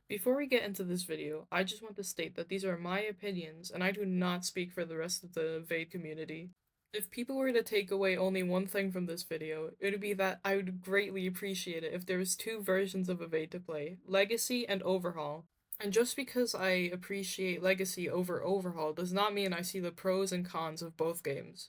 Before we get into this video, I just want to state that these are my opinions and I do not speak for the rest of the Vade community. If people were to take away only one thing from this video, it would be that I would greatly appreciate it if there was two versions of Evade to play, Legacy and Overhaul. And just because I appreciate Legacy over Overhaul does not mean I see the pros and cons of both games.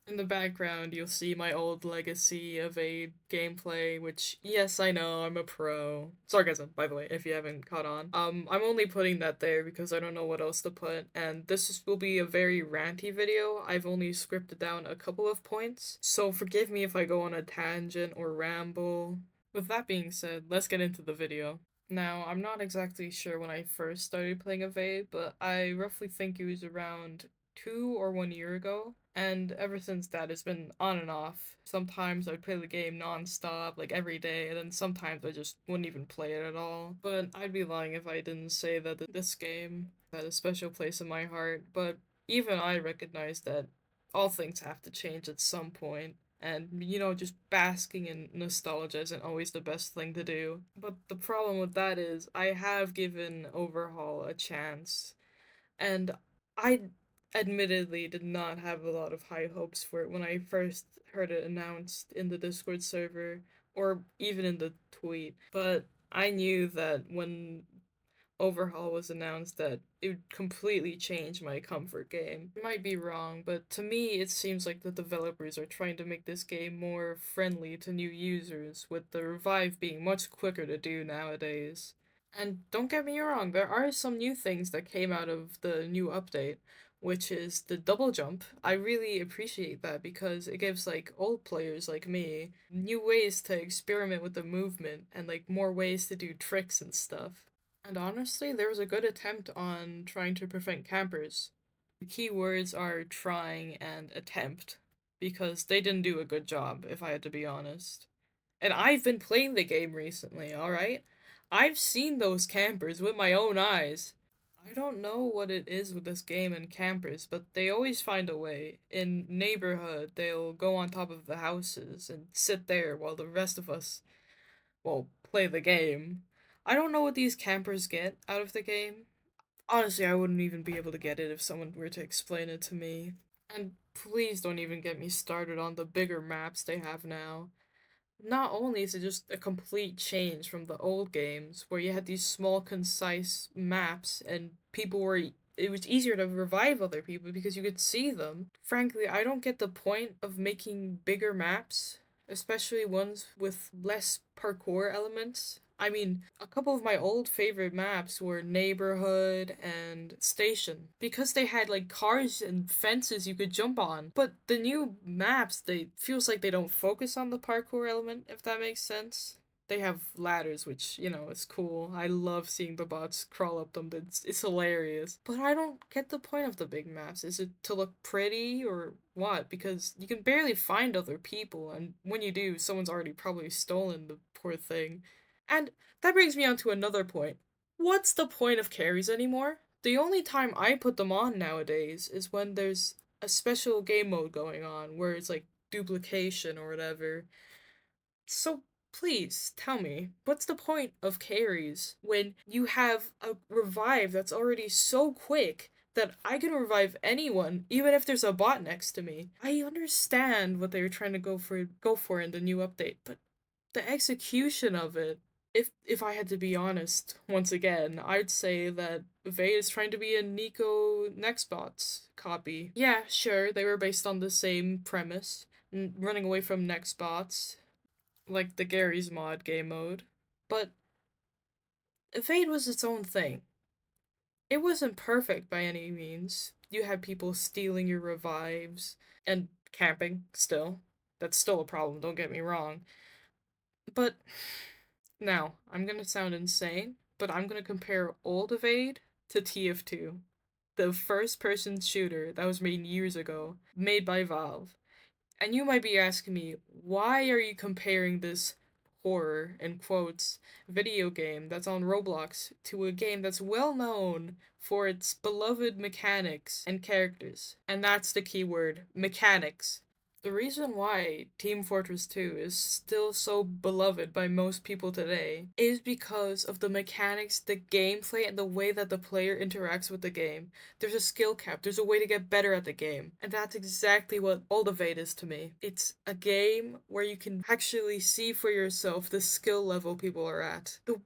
In the background, you'll see my old Legacy of a gameplay, which, yes, I know, I'm a pro. Sarcasm, by the way, if you haven't caught on. I'm only putting that there because I don't know what else to put, and will be a very ranty video. I've only scripted down a couple of points, so forgive me if I go on a tangent or ramble. With that being said, let's get into the video. Now, I'm not exactly sure when I first started playing Evade, but I roughly think it was around 2 or 1 year ago. And ever since that, it's been on and off. Sometimes I'd play the game non-stop, like every day, and then sometimes I just wouldn't even play it at all. But I'd be lying if I didn't say that this game had a special place in my heart. But even I recognize that all things have to change at some point. And, just basking in nostalgia isn't always the best thing to do. But the problem with that is, I have given Overhaul a chance, and I admittedly did not have a lot of high hopes for it when I first heard it announced in the Discord server or even in the tweet. But I knew that when Overhaul was announced that it would completely change my comfort game. I might be wrong, but to me it seems like the developers are trying to make this game more friendly to new users, with the revive being much quicker to do nowadays. And don't get me wrong, there are some new things that came out of the new update, which is the double jump. I really appreciate that because it gives like old players like me new ways to experiment with the movement and like more ways to do tricks and stuff. And honestly, there was a good attempt on trying to prevent campers. The key words are trying and attempt, because they didn't do a good job, if I had to be honest. And I've been playing the game recently, alright? I've seen those campers with my own eyes. I don't know what it is with this game and campers, but they always find a way. In neighborhood, they'll go on top of the houses and sit there while the rest of us, well, play the game. I don't know what these campers get out of the game. Honestly, I wouldn't even be able to get it if someone were to explain it to me. And please don't even get me started on the bigger maps they have now. Not only is it just a complete change from the old games where you had these small, concise maps and it was easier to revive other people because you could see them. Frankly, I don't get the point of making bigger maps, especially ones with less parkour elements. I mean, a couple of my old favorite maps were Neighborhood and Station because they had like cars and fences you could jump on. But the new maps, they feels like they don't focus on the parkour element, if that makes sense. They have ladders, which, is cool. I love seeing the bots crawl up them. It's hilarious. But I don't get the point of the big maps. Is it to look pretty or what? Because you can barely find other people, and when you do, someone's already probably stolen the poor thing. And that brings me on to another point. What's the point of carries anymore? The only time I put them on nowadays is when there's a special game mode going on where it's like duplication or whatever. So please tell me, what's the point of carries when you have a revive that's already so quick that I can revive anyone, even if there's a bot next to me? I understand what they were trying to go for in the new update, but the execution of it, if I had to be honest, once again, I'd say that Vey is trying to be a Nico Nextbots copy. Yeah, sure, they were based on the same premise, running away from Nextbots, like the Garry's mod game mode. But Evade was its own thing. It wasn't perfect by any means. You had people stealing your revives and camping still. That's still a problem, don't get me wrong. But now, I'm gonna sound insane, but I'm gonna compare old Evade to TF2, the first person shooter that was made years ago, made by Valve. And you might be asking me, why are you comparing this horror, in quotes, video game that's on Roblox to a game that's well known for its beloved mechanics and characters? And that's the key word, mechanics. The reason why Team Fortress 2 is still so beloved by most people today is because of the mechanics, the gameplay, and the way that the player interacts with the game. There's a skill cap, there's a way to get better at the game, and that's exactly what Ultimate is to me. It's a game where you can actually see for yourself the skill level people are at. The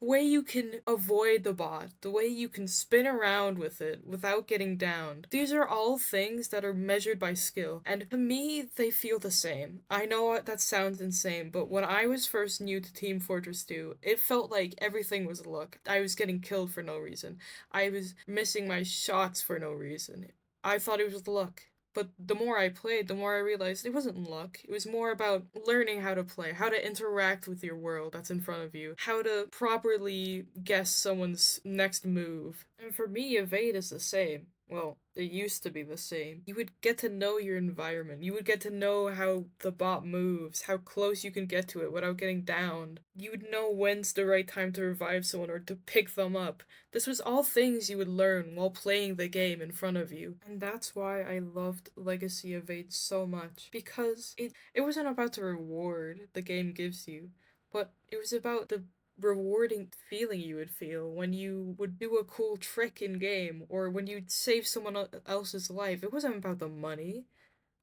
way you can avoid the bot, the way you can spin around with it without getting downed. These are all things that are measured by skill, and to me, they feel the same. I know that sounds insane, but when I was first new to Team Fortress 2, it felt like everything was luck. I was getting killed for no reason. I was missing my shots for no reason. I thought it was luck. But the more I played, the more I realized it wasn't luck. It was more about learning how to play, how to interact with your world that's in front of you, how to properly guess someone's next move. And for me, Evade is the same. Well, it used to be the same. You would get to know your environment. You would get to know how the bot moves, how close you can get to it without getting downed. You would know when's the right time to revive someone or to pick them up. This was all things you would learn while playing the game in front of you. And that's why I loved Legacy Evade so much. Because it wasn't about the reward the game gives you, but it was about the rewarding feeling you would feel when you would do a cool trick in game or when you'd save someone else's life. It wasn't about the money.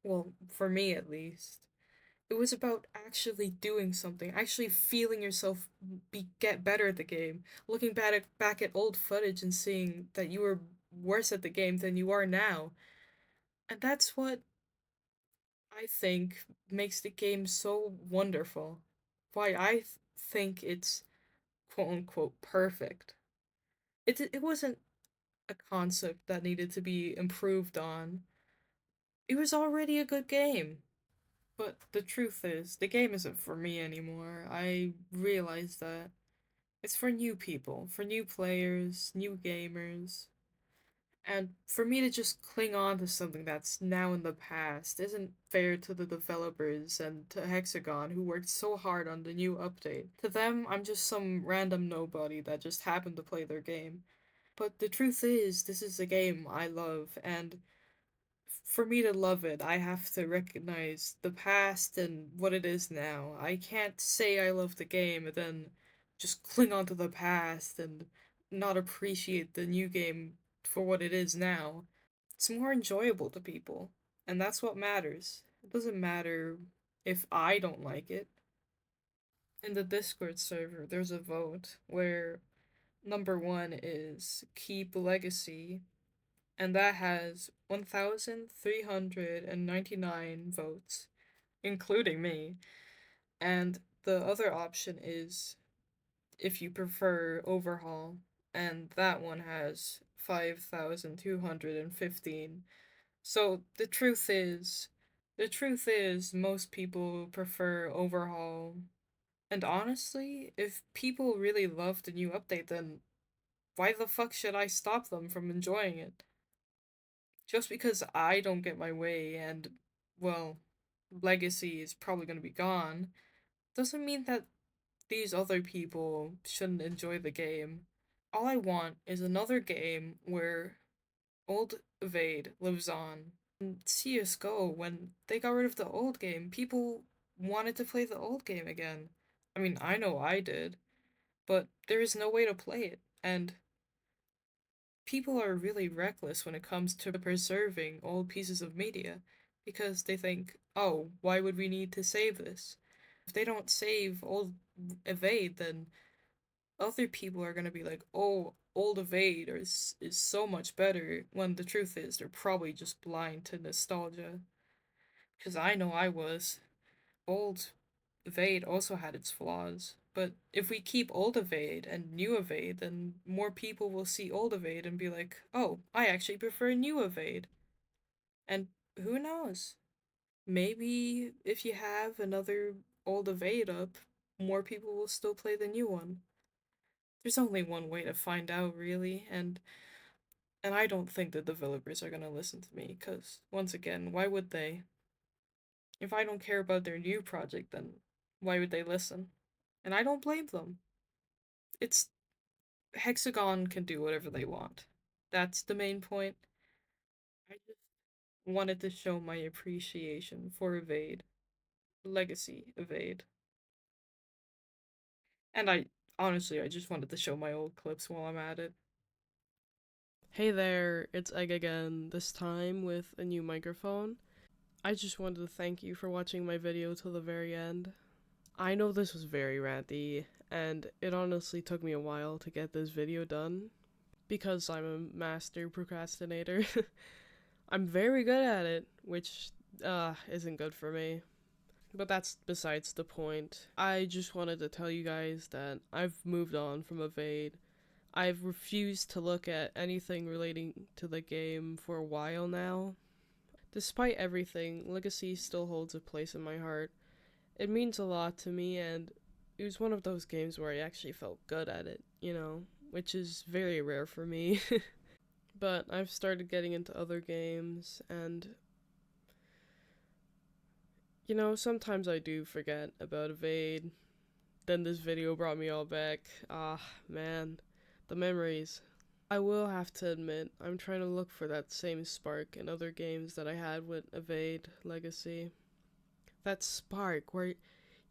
Well, for me at least. It was about actually doing something, actually feeling yourself get better at the game, looking back at old footage and seeing that you were worse at the game than you are now. And that's what I think makes the game so wonderful. Why think it's quote unquote perfect. It wasn't a concept that needed to be improved on. It was already a good game. But the truth is, the game isn't for me anymore. I realize that. It's for new people, for new players, new gamers. And for me to just cling on to something that's now in the past isn't fair to the developers and to Hexagon who worked so hard on the new update. To them, I'm just some random nobody that just happened to play their game. But the truth is, this is a game I love, and for me to love it, I have to recognize the past and what it is now. I can't say I love the game and then just cling on to the past and not appreciate the new game for what it is now. It's more enjoyable to people, and that's what matters. It doesn't matter if I don't like it. In the Discord server, there's a vote where number one is Keep Legacy, and that has 1,399 votes, including me. And the other option is if you prefer Overhaul, and that one has 5,215. So the truth is, most people prefer Overhaul. And honestly, if people really love the new update, then why the fuck should I stop them from enjoying it? Just because I don't get my way and, well, Legacy is probably going to be gone, doesn't mean that these other people shouldn't enjoy the game. All I want is another game where old Evade lives on. In CSGO, when they got rid of the old game, people wanted to play the old game again. I mean, I know I did, but there is no way to play it, and people are really reckless when it comes to preserving old pieces of media because they think, oh, why would we need to save this? If they don't save old Evade, then other people are gonna be like, oh, old Evade is so much better, when the truth is they're probably just blind to nostalgia. Because I know I was. Old Evade also had its flaws. But if we keep old Evade and new Evade, then more people will see old Evade and be like, oh, I actually prefer new Evade. And who knows? Maybe if you have another old Evade up, more people will still play the new one. There's only one way to find out, really, and I don't think the developers are gonna listen to me, because, once again, why would they? If I don't care about their new project, then why would they listen? And I don't blame them. It's Hexagon can do whatever they want. That's the main point. I just wanted to show my appreciation for Evade, Legacy Evade. And I just wanted to show my old clips while I'm at it. Hey there, it's Egg again, this time with a new microphone. I just wanted to thank you for watching my video till the very end. I know this was very ranty, and it honestly took me a while to get this video done, because I'm a master procrastinator. I'm very good at it, which, isn't good for me. But that's besides the point. I just wanted to tell you guys that I've moved on from Evade. I've refused to look at anything relating to the game for a while now. Despite everything, Legacy still holds a place in my heart. It means a lot to me, and it was one of those games where I actually felt good at it, which is very rare for me. But I've started getting into other games, and sometimes I do forget about Evade. Then this video brought me all back. Ah, man, the memories. I will have to admit, I'm trying to look for that same spark in other games that I had with Evade Legacy. That spark where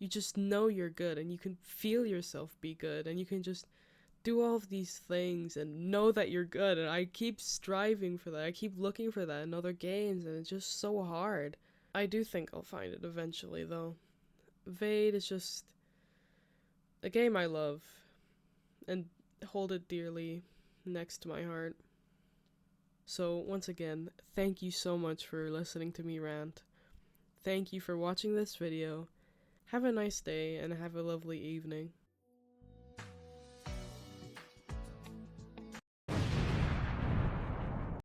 you just know you're good and you can feel yourself be good and you can just do all of these things and know that you're good. And I keep striving for that. I keep looking for that in other games, and it's just so hard. I do think I'll find it eventually, though. Evade is just a game I love and hold it dearly next to my heart. So, once again, thank you so much for listening to me rant. Thank you for watching this video. Have a nice day and have a lovely evening.